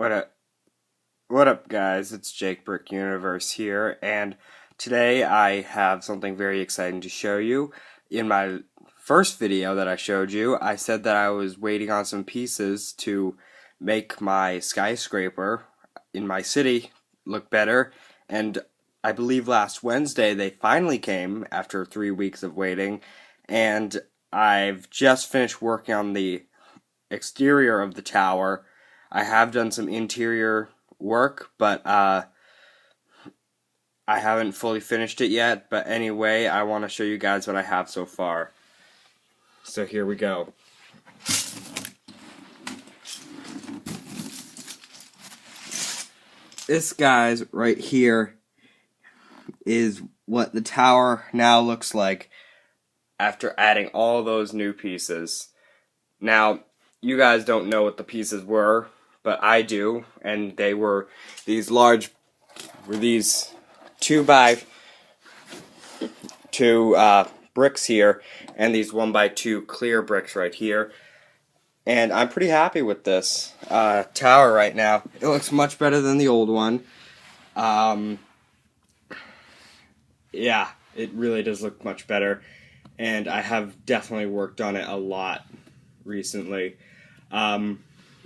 What up, what up guys, it's Jake Brick Universe here, and today I have something very exciting to show you. In my first video that I showed you, I said that I was waiting on some pieces to make my skyscraper in my city look better, and I believe last Wednesday they finally came after 3 weeks of waiting, and I've just finished working on the exterior of the tower. I have done some interior work, but I haven't fully finished it yet. But anyway, I want to show you guys what I have so far. So here we go. This guy's right here is what the tower now looks like after adding all those new pieces. Now, you guys don't know what the pieces were, but I do, and they were these 2x2 bricks here, and these 1x2 clear bricks right here. And I'm pretty happy with this tower right now. It looks much better than the old one. Yeah, it really does look much better, and I have definitely worked on it a lot recently.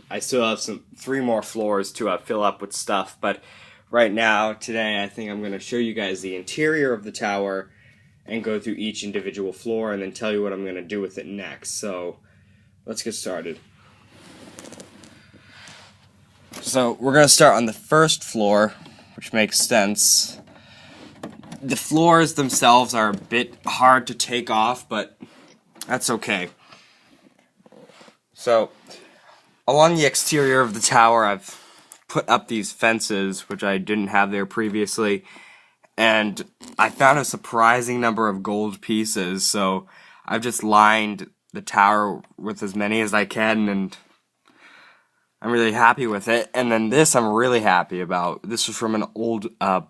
I still have 3 more floors to fill up with stuff, but right now, today, I think I'm going to show you guys the interior of the tower and go through each individual floor and then tell you what I'm going to do with it next. So, let's get started. So, we're going to start on the first floor, which makes sense. The floors themselves are a bit hard to take off, but that's okay. So, along the exterior of the tower, I've put up these fences, which I didn't have there previously, and I found a surprising number of gold pieces, so I've just lined the tower with as many as I can, and I'm really happy with it. And then this I'm really happy about. This is from an old, a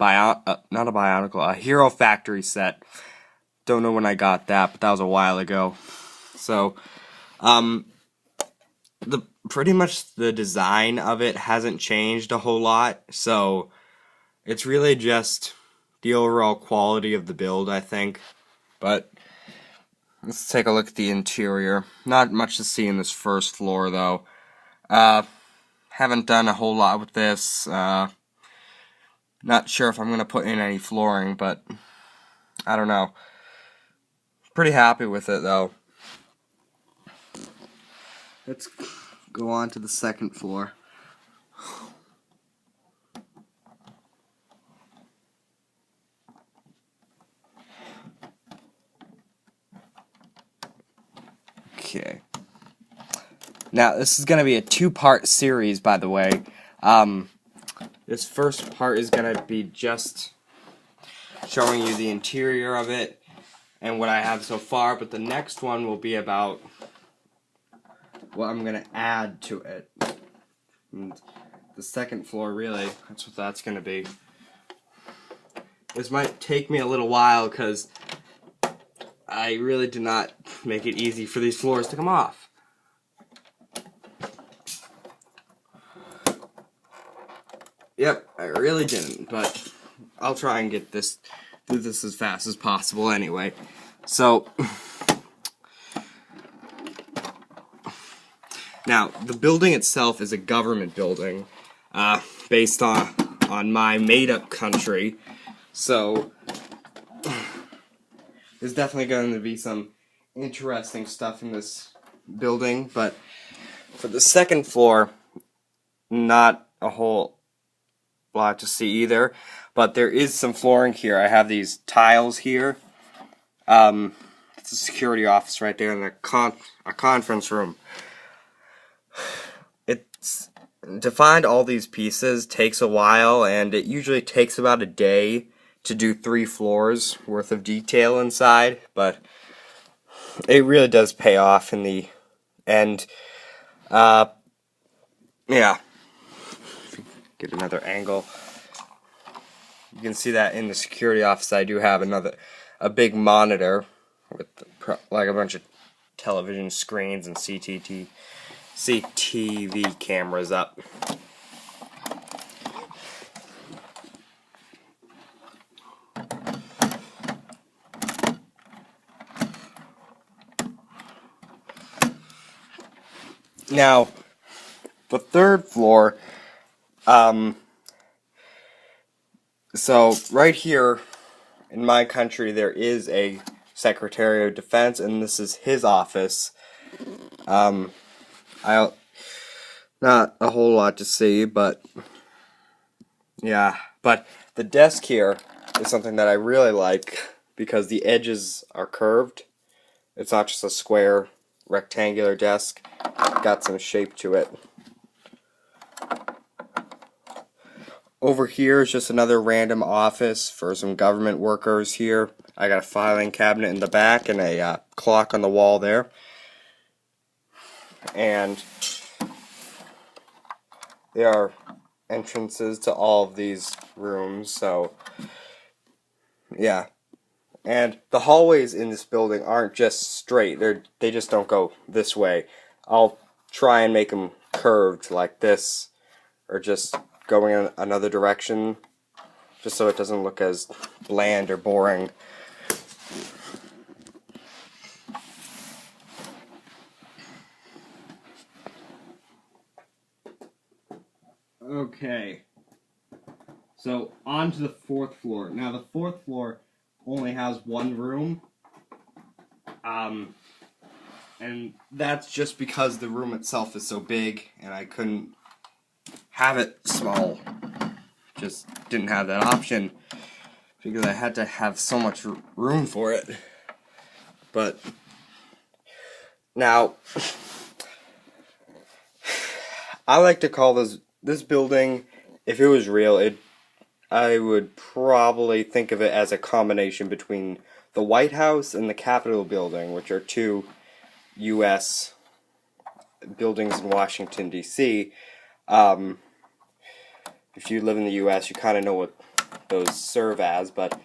Hero Factory set. Don't know when I got that, but that was a while ago. So, pretty much the design of it hasn't changed a whole lot, so it's really just the overall quality of the build, I think. But let's take a look at the interior. Not much to see in this first floor, though. Haven't done a whole lot with this. Not sure if I'm going to put in any flooring, but I don't know. Pretty happy with it, though. Let's go on to the second floor. Okay. Now, this is going to be a 2-part series, by the way. This first part is going to be just showing you the interior of it and what I have so far, but the next one will be about what I'm going to add to it. And the second floor, really, that's what that's going to be. This might take me a little while because I really did not make it easy for these floors to come off. Yep, I really didn't, but I'll try and get this through this as fast as possible anyway. So, now, the building itself is a government building, based on my made-up country, so there's definitely going to be some interesting stuff in this building, but for the second floor, not a whole lot to see either, but there is some flooring here. I have these tiles here. It's a security office right there in a conference room. To find all these pieces takes a while, and it usually takes about a day to do 3 floors worth of detail inside, but it really does pay off in the end. Yeah. Get another angle. You can see that in the security office I do have a big monitor with like a bunch of television screens and CCTV cameras up. Now, the third floor, so right here in my country there is a Secretary of Defense, and this is his office. I not a whole lot to see, but yeah. But the desk here is something that I really like because the edges are curved. It's not just a square, rectangular desk. It's got some shape to it. Over here is just another random office for some government workers here. I got a filing cabinet in the back and a clock on the wall there. And there are entrances to all of these rooms, so yeah. And the hallways in this building aren't just straight. They just don't go this way. I'll try and make them curved like this, or just going in another direction, just so it doesn't look as bland or boring. Okay, so on to the fourth floor. Now the fourth floor only has one room, and that's just because the room itself is so big, and I couldn't have it small. Just didn't have that option, because I had to have so much room for it. But now, I like to call this building, if it was real, I would probably think of it as a combination between the White House and the Capitol building, which are two U.S. buildings in Washington, D.C. If you live in the U.S., you kind of know what those serve as, but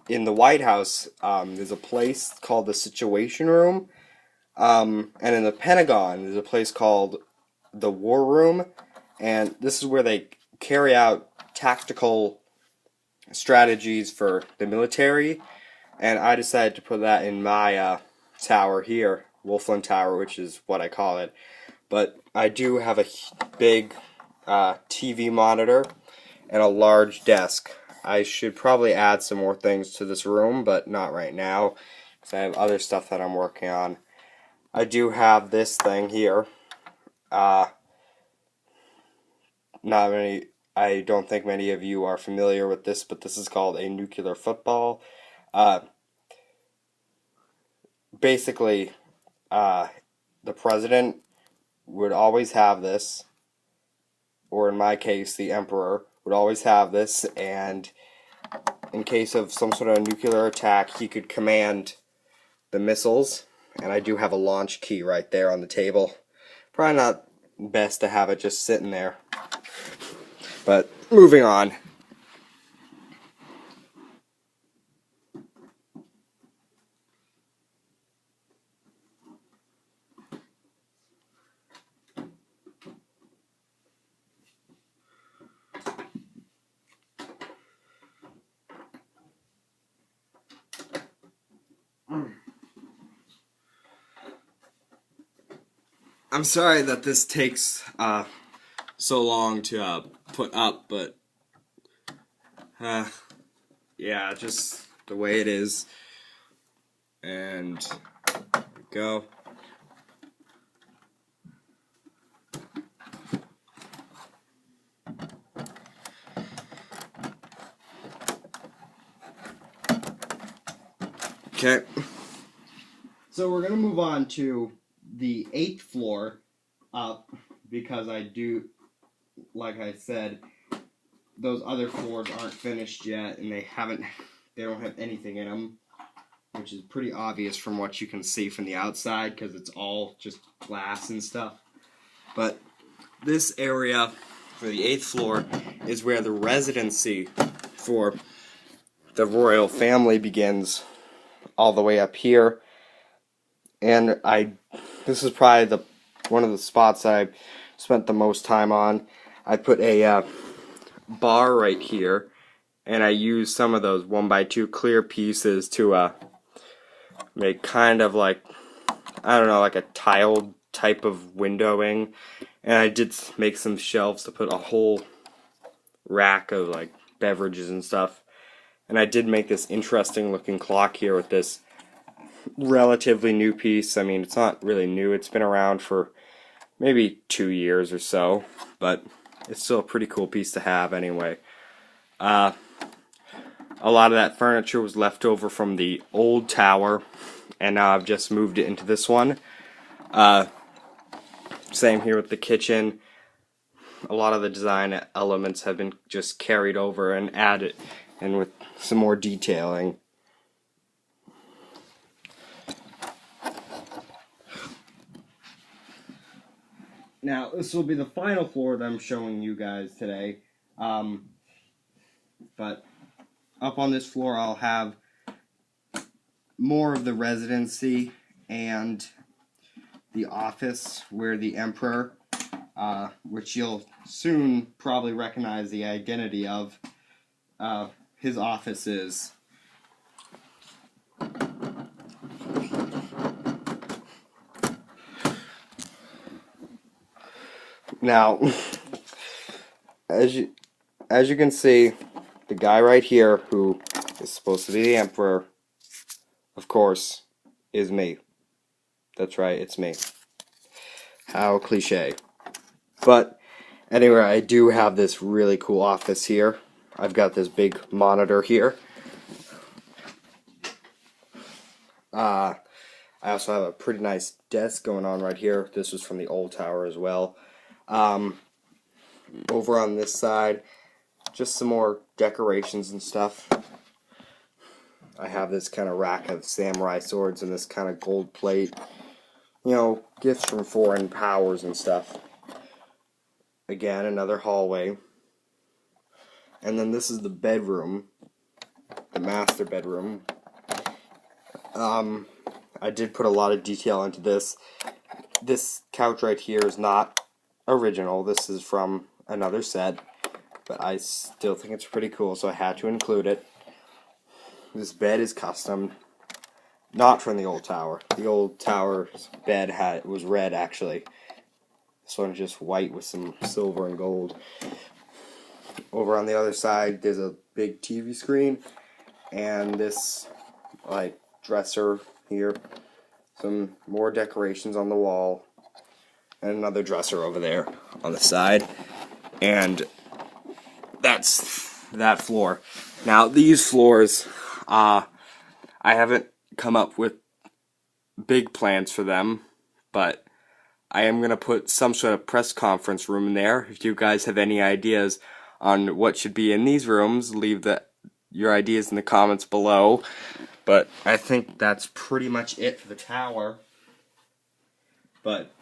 in the White House, there's a place called the Situation Room, and in the Pentagon, there's a place called the War Room, and this is where they carry out tactical strategies for the military, and I decided to put that in my tower here, Wolfland Tower, which is what I call it. But I do have a big TV monitor and a large desk. I should probably add some more things to this room, but not right now, because I have other stuff that I'm working on. I do have this thing here. I don't think many of you are familiar with this, but this is called a nuclear football. Basically, the president would always have this, or in my case, the emperor would always have this, and in case of some sort of nuclear attack, he could command the missiles, and I do have a launch key right there on the table. Probably not best to have it just sitting there. But moving on. I'm sorry that this takes so long to put up, but yeah, just the way it is. And there we go. Okay. So we're going to move on to the 8th floor up, because I do, like I said, those other floors aren't finished yet, and they don't have anything in them, which is pretty obvious from what you can see from the outside, because it's all just glass and stuff. But this area for the 8th floor is where the residency for the royal family begins, all the way up here. And this is probably one of the spots that I spent the most time on. I put a bar right here, and I used some of those 1x2 clear pieces to make kind of like, I don't know, like a tiled type of windowing, and I did make some shelves to put a whole rack of like beverages and stuff. And I did make this interesting looking clock here with this relatively new piece. I mean, it's not really new, it's been around for maybe 2 years or so, but it's still a pretty cool piece to have anyway. A lot of that furniture was left over from the old tower, and now I've just moved it into this one. Same here with the kitchen. A lot of the design elements have been just carried over and added, and with some more detailing. Now, this will be the final floor that I'm showing you guys today. But up on this floor, I'll have more of the residency and the office where the Emperor, which you'll soon probably recognize the identity of, his office is. Now, as you can see, the guy right here, who is supposed to be the Emperor, of course, is me. That's right, it's me. How cliche. But anyway, I do have this really cool office here. I've got this big monitor here. I also have a pretty nice desk going on right here. This was from the old tower as well. Over on this side, just some more decorations and stuff. I have this kind of rack of samurai swords and this kind of gold plate. You know, gifts from foreign powers and stuff. Again, another hallway. And then this is the bedroom. The master bedroom. I did put a lot of detail into this. This couch right here is not original. This is from another set. But I still think it's pretty cool, so I had to include it. This bed is custom. Not from the old tower. The old tower's bed was red, actually. This one's just white with some silver and gold. Over on the other side, there's a big TV screen. And this, like, dresser here. Some more decorations on the wall. And another dresser over there on the side. And that's that floor. Now, these floors, I haven't come up with big plans for them, but I am going to put some sort of press conference room in there. If you guys have any ideas on what should be in these rooms, leave your ideas in the comments below. But I think that's pretty much it for the tower. But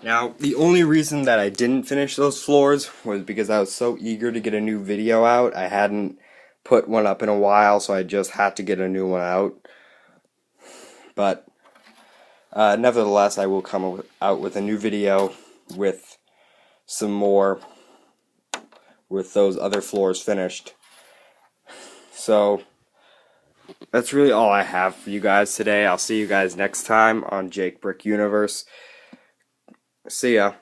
now, the only reason that I didn't finish those floors was because I was so eager to get a new video out. I hadn't put one up in a while, so I just had to get a new one out. But nevertheless, I will come out with a new video with some more, with those other floors finished. So that's really all I have for you guys today. I'll see you guys next time on Jake Brick Universe. See ya.